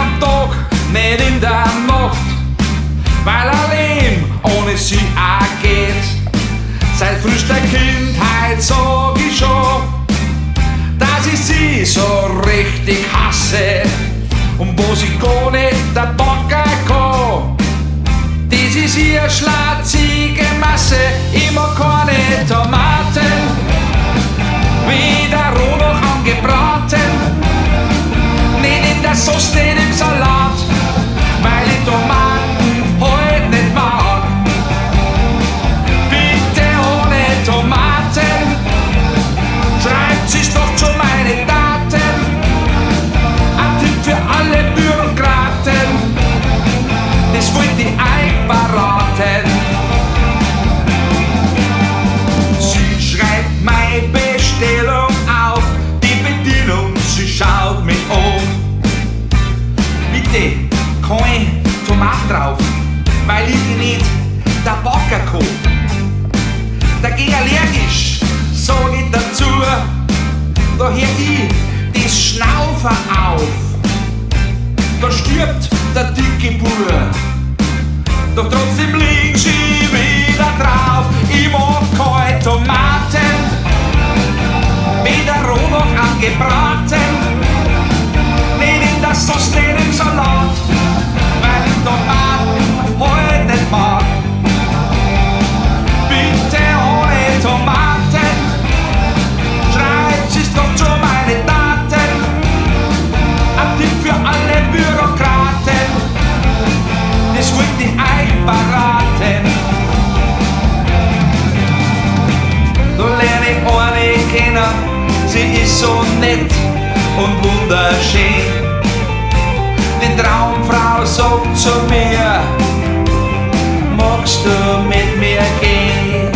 am Tag, nicht in der Nacht, weil ein Leben ohne sie auch geht. Seit frühester Kindheit sag ich schon, dass ich sie so richtig hasse. Und wo sie gar nicht der Backer kann, das ist ihr schlatzige Masse. Ich mag keine Tomaten, weder roh noch angebraten, nicht in der Sauce, nicht im Salat, weil ich Tomaten heute nicht mag. Bitte ohne Tomaten, schreibt sie's doch zu meine Daten. Ein Tipp für alle Bürokraten, das wollt ich euch verraten. Sie schreibt meine Bestellung auf, die Bedienung, sie schaut mich um. Bitte, kein Tomaten drauf, weil ich die nicht der Backer kann. Dagegen allergisch, sag ich dazu, da hör ich das Schnaufen auf. Da stirbt der dicke Bur, doch trotzdem liegt sie wieder drauf. Ich mag keine Tomaten, weder roh noch angebraten, nicht in der Sauce, nicht im Salat, weil ich Tomaten heute nicht mag. Bitte ohne Tomaten, schreibt sie's doch zu meine Daten. Ein Tipp für alle Bürokraten, das wollt ich euch verraten. Da lerne ich eine kennen, sie ist so nett und wunderschön. Die Traumfrau sagt zu mir, magst du mit mir gehen?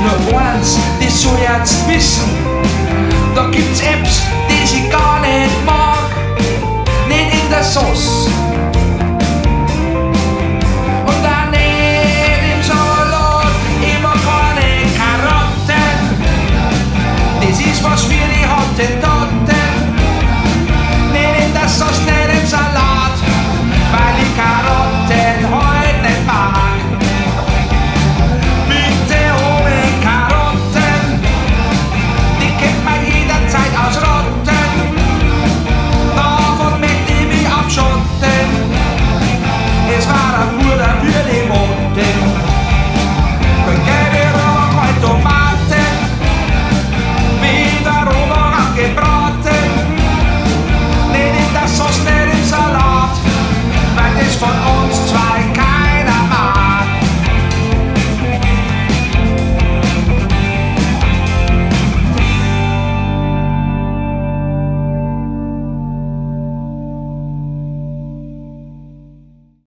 Nur eins, das soll ich jetzt wissen, da gibt's Apps, die ich gar nicht mag. Nicht in der Sauce,